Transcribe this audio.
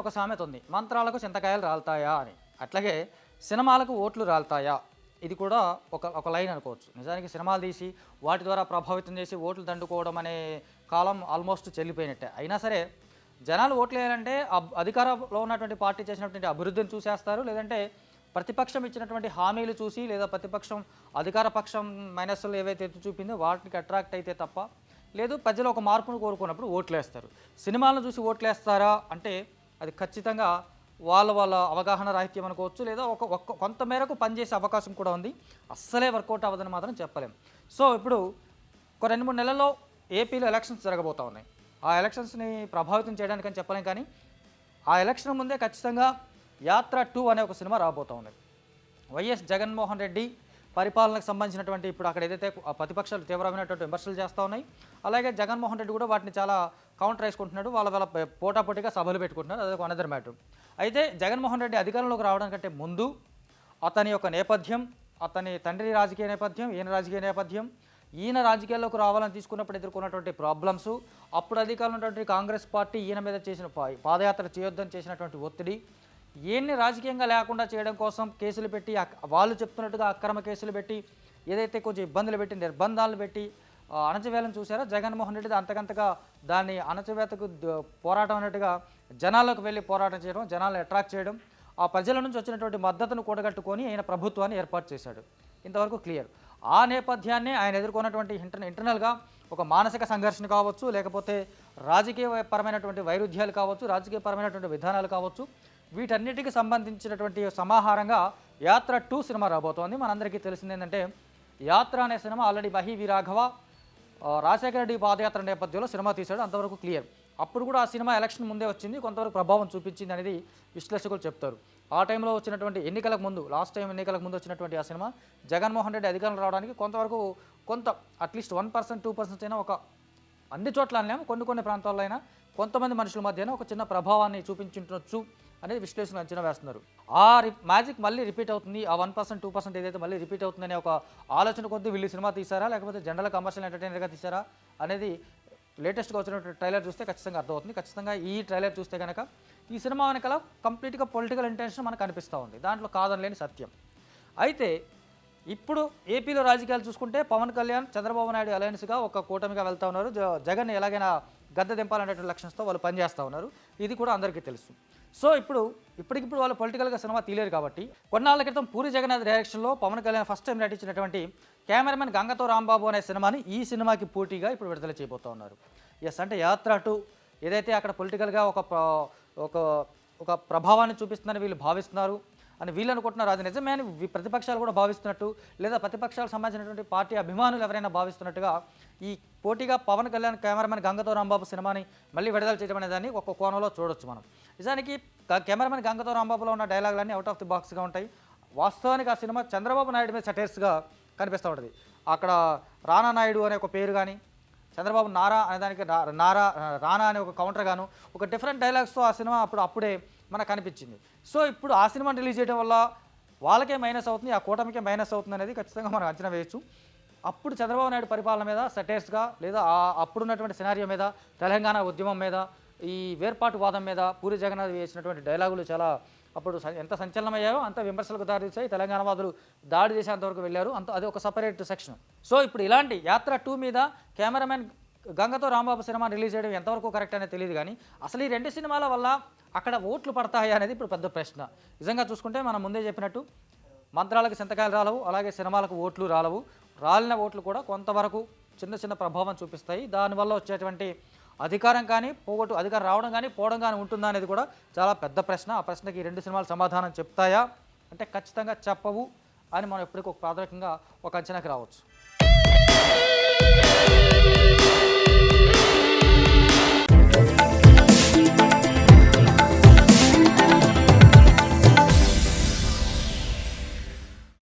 ఒక సామెత ఉంది, మంత్రాలకు చింతకాయలు రాలుతాయా అని. అట్లాగే సినిమాలకు ఓట్లు రాలుతాయా, ఇది కూడా ఒక లైన్ అనుకోవచ్చు. నిజానికి సినిమాలు తీసి వాటి ద్వారా ప్రభావితం చేసి ఓట్లు దండుకోవడం అనే కాలం ఆల్మోస్ట్ చెల్లిపోయినట్టే. అయినా సరే జనాలు ఓట్లు వేయాలంటే అధికారంలో ఉన్నటువంటి పార్టీ చేసినటువంటి అభివృద్ధిని చూసేస్తారు, లేదంటే ప్రతిపక్షం ఇచ్చినటువంటి హామీలు చూసి, లేదా ప్రతిపక్షం అధికార పక్షం మైనస్లు ఏవైతే ఎత్తి చూపిందో వాటికి అట్రాక్ట్ అయితే తప్ప లేదు ప్రజలు ఒక మార్పును కోరుకున్నప్పుడు ఓట్లేస్తారు. సినిమాలను చూసి ఓట్లేస్తారా అంటే అది ఖచ్చితంగా వాళ్ళ అవగాహన రాహిత్యం అనుకోవచ్చు, లేదా కొంత మేరకు పనిచేసే అవకాశం కూడా ఉంది. అస్సలే వర్కౌట్ అవ్వదని మాత్రం చెప్పలేం. సో ఇప్పుడు ఒక 2-3 నెలల్లో ఏపీలో ఎలక్షన్స్ జరగబోతూ ఉన్నాయి. ఆ ఎలక్షన్స్ని ప్రభావితం చేయడానికని చెప్పలేం, కానీ ఆ ఎలక్షన్ ముందే ఖచ్చితంగా యాత్ర 2 అనే ఒక సినిమా రాబోతూ ఉంది. వైఎస్ జగన్మోహన్ రెడ్డి పరిపాలనకు సంబంధించినటువంటి ఇప్పుడు అక్కడ ఏదైతే ప్రతిపక్షాలు తీవ్రమైనటువంటి విమర్శలు చేస్తూ ఉన్నాయి, అలాగే జగన్మోహన్ రెడ్డి కూడా వాటిని చాలా కౌంటర్ వేసుకుంటున్నాడు, వాళ్ళ పోటాపోటీగా సభలు పెట్టుకుంటున్నారు. అదొక అనదర్ మ్యాటర్. అయితే జగన్మోహన్ రెడ్డి అధికారంలోకి రావడానికంటే ముందు అతని యొక్క నేపథ్యం, అతని తండ్రి రాజకీయ నేపథ్యం, ఈయన రాజకీయ నేపథ్యం, ఈయన రాజకీయాల్లోకి రావాలని తీసుకున్నప్పుడు ఎదుర్కొన్నటువంటి ప్రాబ్లమ్స్, అప్పుడు అధికారంలో ఉన్నటువంటి కాంగ్రెస్ పార్టీ ఈయన మీద చేసిన పాదయాత్ర చేయొద్దని చేసినటువంటి ఒత్తిడి, ఈయన్ని రాజకీయంగా లేకుండా చేయడం కోసం కేసులు పెట్టి, వాళ్ళు చెప్తున్నట్టుగా అక్రమ కేసులు పెట్టి, ఏదైతే కొంచెం ఇబ్బందులు పెట్టి, నిర్బంధాలు పెట్టి అణచివేయాలని చూసారో జగన్మోహన్ రెడ్డి అంతకంతగా దాన్ని అణచివేతకు పోరాటం అన్నట్టుగా జనాల్లోకి వెళ్ళి పోరాటం చేయడం, జనాలను అట్రాక్ట్ చేయడం, ఆ ప్రజల నుంచి వచ్చినటువంటి మద్దతును కూడగట్టుకొని ఆయన ప్రభుత్వాన్ని ఏర్పాటు చేశాడు. ఇంతవరకు క్లియర్. ఆ నేపథ్యాన్ని ఆయన ఎదుర్కొన్నటువంటి ఇంటర్నల్గా ఒక మానసిక సంఘర్షణ కావచ్చు, లేకపోతే రాజకీయపరమైనటువంటి వైరుధ్యాలు కావచ్చు, రాజకీయపరమైనటువంటి విధానాలు కావచ్చు, వీటన్నిటికి సంబంధించినటువంటి సమాహారంగా యాత్ర 2 సినిమా రాబోతోంది. మనందరికీ తెలిసింది ఏంటంటే యాత్ర అనే సినిమా ఆల్రెడీ మహి రాఘవ రాజశేఖర రెడ్డి పాదయాత్ర నేపథ్యంలో సినిమా తీశాడు, అంతవరకు క్లియర్. అప్పుడు కూడా ఆ సినిమా ఎలక్షన్ ముందే వచ్చింది, కొంతవరకు ప్రభావం చూపించింది అనేది విశ్లేషకులు చెప్తారు. ఆ టైంలో వచ్చినటువంటి ఎన్నికలకు ముందు, లాస్ట్ టైం ఎన్నికలకు ముందు వచ్చినటువంటి ఆ సినిమా జగన్మోహన్ రెడ్డి అధికారంలో రావడానికి కొంత అట్లీస్ట్ 1% 2% అయినా, ఒక అన్ని చోట్ల అనలేము, కొన్ని ప్రాంతాల్లో అయినా కొంతమంది మనుషుల మధ్యన ఒక చిన్న ప్రభావాన్ని చూపించుండొచ్చు అనేది విశ్లేషణ అంచనా వేస్తున్నారు. ఆ మ్యాజిక్ మళ్ళీ రిపీట్ అవుతుంది, ఆ 1% 2% ఏదైతే మళ్ళీ రిపీట్ అవుతుందనే ఒక ఆలోచన కొద్దీ వీళ్ళు సినిమా తీశారా, లేకపోతే జనరల్ కమర్షియల్ ఎంటర్టైనర్గా తీశారా అనేది లేటెస్ట్గా వచ్చినటువంటి ట్రైలర్ చూస్తే ఖచ్చితంగా అర్థమవుతుంది. ఖచ్చితంగా ఈ ట్రైలర్ చూస్తే కనుక ఈ సినిమా వెనకాల కంప్లీట్గా పొలిటికల్ ఇంటెన్షన్ మనకు అనిపిస్తూ ఉంది, దాంట్లో కాదనలేని సత్యం. అయితే ఇప్పుడు ఏపీలో రాజకీయాలు చూసుకుంటే పవన్ కళ్యాణ్ చంద్రబాబు నాయుడు అలయన్స్గా ఒక కూటమిగా వెళ్తూ ఉన్నారు. జగన్ ఎలాగైనా గద్దె దింపాలనేటువంటి లక్ష్యంతో వాళ్ళు పనిచేస్తూ ఉన్నారు, ఇది కూడా అందరికీ తెలుసు. సో ఇప్పటికిప్పుడు వాళ్ళు పొలిటికల్గా సినిమా తీయలేరు కాబట్టి కొన్నాళ్ళ క్రితం పూరి జగన్నాథ్ డైరెక్షన్లో పవన్ కళ్యాణ్ ఫస్ట్ టైం నటించినటువంటి కెమెరామెన్ గంగతో రాంబాబు అనే సినిమాని ఈ సినిమాకి పోటీగా ఇప్పుడు విడుదల చేయబోతూ ఉన్నారు. ఎస్, అంటే యాత్ర 2 ఏదైతే అక్కడ పొలిటికల్గా ఒక ప్రభావాన్ని చూపిస్తుందని వీళ్ళు భావిస్తున్నారు అని వీళ్ళు అనుకుంటున్నారు, అది నిజమే అని ప్రతిపక్షాలు కూడా భావిస్తున్నట్టు, లేదా ప్రతిపక్షాలకు సంబంధించినటువంటి పార్టీ అభిమానులు ఎవరైనా భావిస్తున్నట్టుగా ఈ పోటీగా పవన్ కళ్యాణ్ కెమెరామెన్ గంగతో రాంబాబు సినిమాని మళ్ళీ విడుదల చేయడం అనే దాన్ని ఒక కోణంలో చూడొచ్చు మనం. నిజానికి కెమెరామెన్ గంగతో రాంబాబులో ఉన్న డైలాగులన్నీ అవుట్ ఆఫ్ ది బాక్స్గా ఉంటాయి. వాస్తవానికి ఆ సినిమా చంద్రబాబు నాయుడు మీద సెటైర్స్గా కనిపిస్తూ ఉంటుంది. అక్కడ రానా నాయుడు అనే ఒక పేరు కానీ, చంద్రబాబు నారా అనే దానికి రానా అనే ఒక కౌంటర్ గాను, ఒక డిఫరెంట్ డైలాగ్స్తో ఆ సినిమా అప్పుడే మనకు కనిపించింది. సో ఇప్పుడు ఆ సినిమాని రిలీజ్ చేయడం వల్ల వాళ్ళకే మైనస్ అవుతుంది, ఆ కూటమికే మైనస్ అవుతుంది అనేది ఖచ్చితంగా మనం అంచనా వేయచ్చు. అప్పుడు చంద్రబాబు నాయుడు పరిపాలన మీద సెటైర్స్గా, లేదా అప్పుడున్నటువంటి సినారియో మీద, తెలంగాణ ఉద్యమం మీద, ఈ వేర్పాటువాదం మీద పూరి జగన్నాథ్ వేసినటువంటి డైలాగులు చాలా అప్పుడు ఎంత సంచలనమయ్యాయో అంత విమర్శలకు దారి తీసాయి. తెలంగాణ వాదులు దాడి చేసేంతవరకు వెళ్ళారు, అది ఒక సపరేట్ సెక్షన్. సో ఇప్పుడు ఇలాంటి యాత్ర 2 మీద కెమెరామెన్ గంగతో రాంబాబు సినిమా రిలీజ్ చేయడం ఎంతవరకు కరెక్ట్ అనేది తెలియదు, కానీ అసలు ఈ 2 సినిమాల వల్ల అక్కడ ఓట్లు పడతాయా అనేది ఇప్పుడు పెద్ద ప్రశ్న. నిజంగా చూసుకుంటే మనం ముందే చెప్పినట్టు మంత్రాలకు చింతకాయలు రాలవు, అలాగే సినిమాలకు ఓట్లు రాలవు. రాలిన ఓట్లు కూడా కొంతవరకు చిన్న ప్రభావం చూపిస్తాయి. దానివల్ల వచ్చేటువంటి అధికారం కానీ అధికారం రావడం కానీ పోవడం కానీ ఉంటుందా అనేది కూడా చాలా పెద్ద ప్రశ్న. ఆ ప్రశ్నకి ఈ 2 సినిమాలు సమాధానం చెప్తాయా అంటే ఖచ్చితంగా చెప్పవు అని మనం ఎప్పటికీ ప్రాథమికంగా ఒక అంచనాకి రావచ్చు.